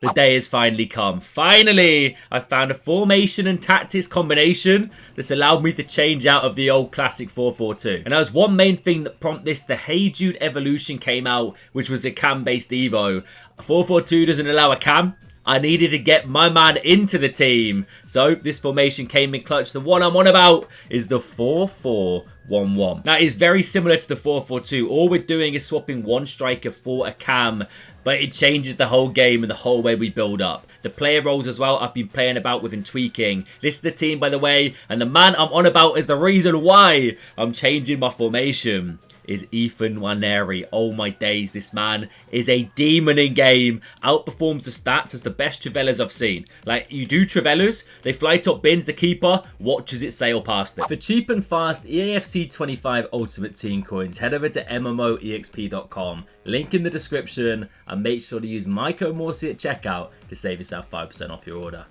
The day has finally come. Finally, I found a formation and tactics combination that's allowed me to change out of the old classic 4-4-2. And that was one main thing that prompted this. The Hey Jude Evolution came out, which was a cam-based Evo. 4-4-2 doesn't allow a cam. I needed to get my man into the team. So this formation came in clutch. The one I'm on about is the 4-4-1-1. That is very similar to the 4-4-2. All we're doing is swapping one striker for a cam, but it changes the whole game and the whole way we build up. The player roles as well, I've been playing about with and tweaking. This is the team, by the way, and the man I'm on about is the reason why I'm changing my formation. Is Ethan Nwaneri. Oh my days, this man is a demon in game. Outperforms the stats as the best Trivellas I've seen. Like, you do Trivellas, they fly top bins, the keeper watches it sail past it. For cheap and fast EAFC 25 Ultimate Team Coins, head over to MMOEXP.com. Link in the description, and make sure to use my code Morsey at checkout to save yourself 5% off your order.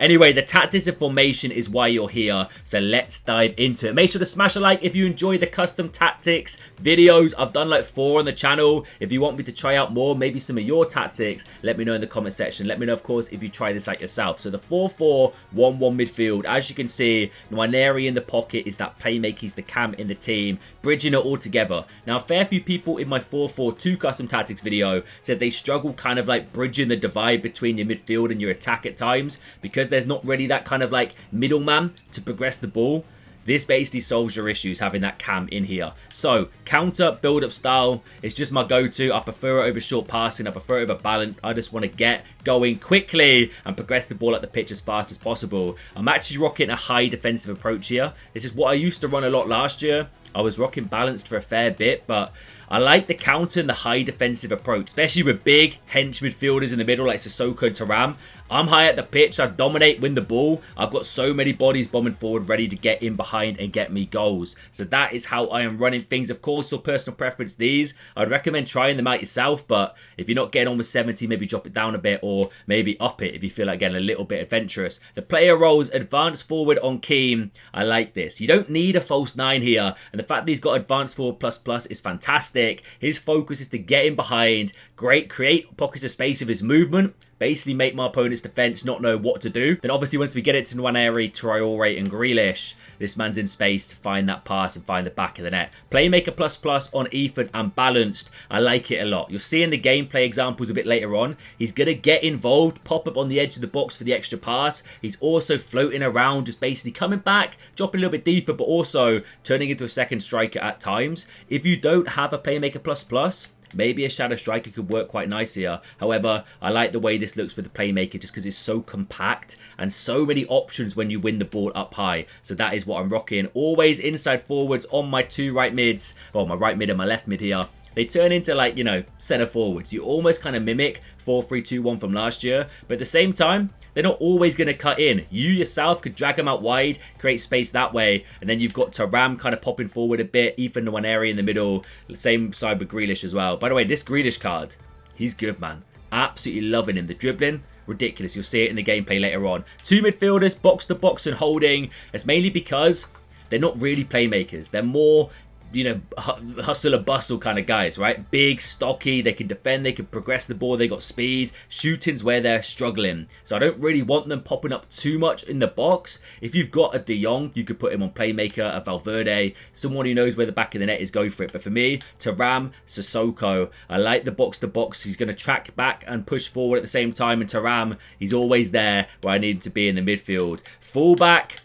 Anyway, the tactics and formation is why you're here, so let's dive into it. Make sure to smash a like if you enjoy the custom tactics videos. I've done like 4 on the channel. If you want me to try out more, maybe some of your tactics, let me know in the comment section. Let me know, of course, if you try this out yourself. So the 4-4-1-1 midfield, as you can see, Nwaneri in the pocket is that playmaker, he's the cam in the team, bridging it all together. Now, a fair few people in my 4-4-2 custom tactics video said they struggle kind of like bridging the divide between your midfield and your attack at times, because there's not really that kind of like middleman to progress the ball. This basically solves your issues having that cam in here. So counter build-up style is just my go-to. I prefer it over short passing. I prefer it over balanced. I just want to get going quickly and progress the ball up the pitch as fast as possible. I'm actually rocking a high defensive approach here. This is what I used to run a lot last year. I was rocking balanced for a fair bit, but I like the counter and the high defensive approach, especially with big hench midfielders in the middle like Sissoko and Thuram. I'm high at the pitch, I dominate, win the ball. I've got so many bodies bombing forward ready to get in behind and get me goals. So that is how I am running things. Of course, your personal preference these. I'd recommend trying them out yourself, but if you're not getting on with 70, maybe drop it down a bit or maybe up it if you feel like getting a little bit adventurous. The player roles, advanced forward on Keem. I like this. You don't need a false 9 here, and the fact that he's got advanced forward plus is fantastic. His focus is to get in behind, create pockets of space with his movement, basically make my opponent's defense not know what to do. Then obviously once we get it to Nwaneri, Traore and Grealish, this man's in space to find that pass and find the back of the net. Playmaker plus on Ethan and balanced. I like it a lot. You'll see in the gameplay examples a bit later on, he's going to get involved, pop up on the edge of the box for the extra pass. He's also floating around, just basically coming back, dropping a little bit deeper, but also turning into a second striker at times. If you don't have a Playmaker plus, maybe a shadow striker could work quite nice here. However, I like the way this looks with the playmaker just because it's so compact and so many options when you win the ball up high. So that is what I'm rocking. Always inside forwards on my 2 right mids. Well, my right mid and my left mid here. They turn into like, you know, centre forwards. You almost kind of mimic 4-3-2-1 from last year. But at the same time, they're not always going to cut in. You yourself could drag them out wide, create space that way. And then you've got Thuram kind of popping forward a bit. Ethan Nwaneri in the middle. Same side with Grealish as well. By the way, this Grealish card, he's good, man. Absolutely loving him. The dribbling, ridiculous. You'll see it in the gameplay later on. 2 midfielders, box to box and holding. It's mainly because they're not really playmakers. They're more, you know, hustle and bustle kind of guys, right? Big, stocky, they can defend, they can progress the ball, they got speed. Shooting's where they're struggling. So I don't really want them popping up too much in the box. If you've got a De Jong, you could put him on playmaker, a Valverde, someone who knows where the back of the net is, go for it. But for me, Thuram, Sissoko, I like the box to box. He's going to track back and push forward at the same time. And Thuram, he's always there where I need him to be in the midfield. Fullback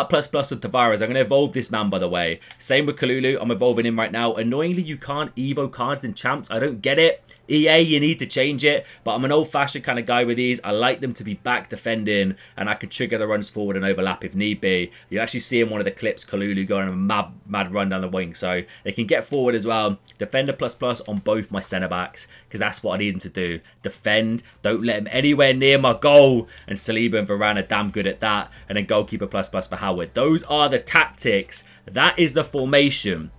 plus with Tavares. I'm going to evolve this man, by the way. Same with Kalulu. I'm evolving him right now. Annoyingly, you can't evo cards in champs. I don't get it. EA, you need to change it. But I'm an old-fashioned kind of guy with these. I like them to be back defending, and I can trigger the runs forward and overlap if need be. You actually see in one of the clips, Kalulu going on a mad run down the wing. So they can get forward as well. Defender plus on both my centre-backs, because that's what I need them to do. Defend. Don't let them anywhere near my goal. And Saliba and Varane are damn good at that. And then goalkeeper plus for Howard. Those are the tactics. That is the formation.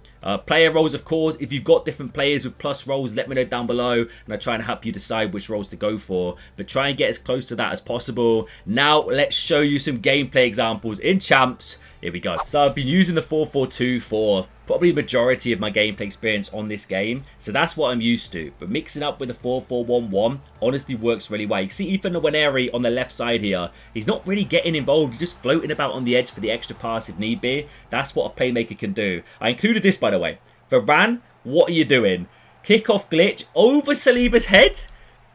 Player roles, of course. If you've got different players with plus roles, let me know down below, and I'll try and help you decide which roles to go for. But try and get as close to that as possible. Now, let's show you some gameplay examples in champs Here we go. So I've been using the 4-4-2 for probably the majority of my gameplay experience on this game. So that's what I'm used to. But mixing up with the 4-4-1-1 honestly works really well. You see Ethan Nwaneri on the left side here. He's not really getting involved. He's just floating about on the edge for the extra pass if need be. That's what a playmaker can do. I included this, by the way. Varane, what are you doing? Kickoff glitch over Saliba's head.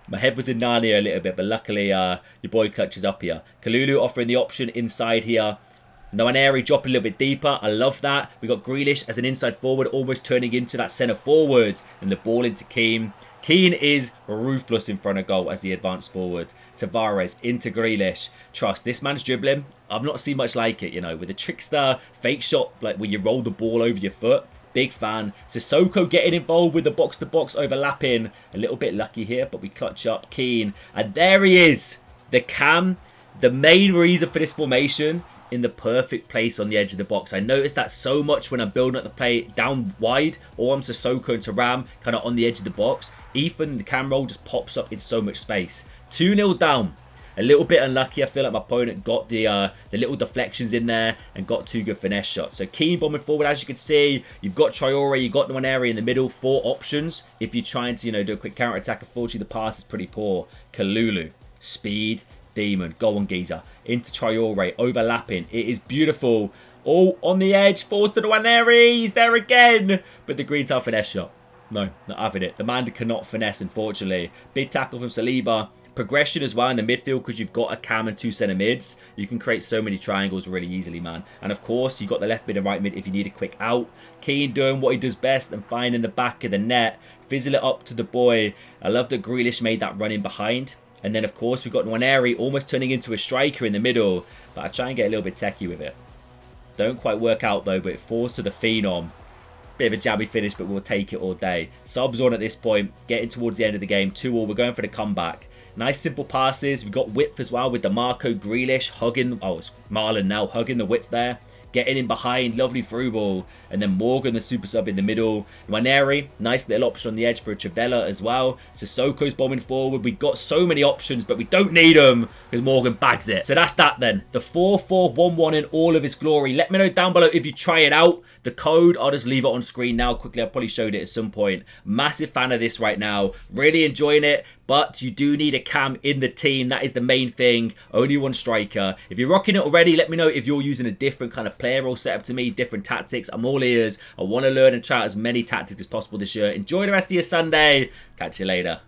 My head was in Narnia a little bit, but luckily your boy clutches up here. Kalulu offering the option inside here. Nwaneri dropping a little bit deeper. I love that. We got Grealish as an inside forward, almost turning into that centre forward. And the ball into Keane. Keane is ruthless in front of goal as the advanced forward. Tavares into Grealish. Trust, this man's dribbling. I've not seen much like it, you know, with a trickster fake shot, like where you roll the ball over your foot. Big fan. Sissoko getting involved with the box-to-box overlapping. A little bit lucky here, but we clutch up. Keane. And there he is. The cam. The main reason for this formation in the perfect place on the edge of the box. I noticed that so much when I'm building up the play down wide, or I'm Sissoko and Thuram kind of on the edge of the box. Ethan, the cam roll just pops up in so much space. 2-0 down. A little bit unlucky. I feel like my opponent got the little deflections in there and got 2 good finesse shots. So Keane bombing forward, as you can see. You've got Traore, you've got Nwaneri in the middle. 4 options if you're trying to, you know, do a quick counter attack. Unfortunately, the pass is pretty poor. Kalulu, speed, demon, go on Giza. Into Traore, overlapping. It is beautiful. All on the edge, falls to Nwaneri. He's there again. But the green tile finesse shot. No, not having it. The man cannot finesse, unfortunately. Big tackle from Saliba. Progression as well in the midfield because you've got a cam and 2 centre mids. You can create so many triangles really easily, man. And of course, you've got the left mid and right mid if you need a quick out. Keane doing what he does best and finding the back of the net. Fizzle it up to the boy. I love that Grealish made that run in behind. And then, of course, we've got Nwaneri almost turning into a striker in the middle. But I try and get a little bit techie with it. Don't quite work out, though, but it falls to the Phenom. Bit of a jabby finish, but we'll take it all day. Subs on at this point. Getting towards the end of the game. 2-2. We're going for the comeback. Nice simple passes. We've got width as well with the Marco Grealish hugging. Oh, it's Marlon now hugging the width there. Getting in behind. Lovely through ball. And then Morgan, the super sub in the middle. Nwaneri, nice little option on the edge for a Travella as well. Sissoko's bombing forward. We've got so many options, but we don't need them because Morgan bags it. So that's that then. The 4-4-1-1 in all of its glory. Let me know down below if you try it out. The code, I'll just leave it on screen now quickly. I probably showed it at some point. Massive fan of this right now. Really enjoying it. But you do need a cam in the team. That is the main thing. Only 1 striker. If you're rocking it already, let me know if you're using a different kind of player role setup to me. Different tactics. I'm all ears. I want to learn and try out as many tactics as possible this year. Enjoy the rest of your Sunday. Catch you later.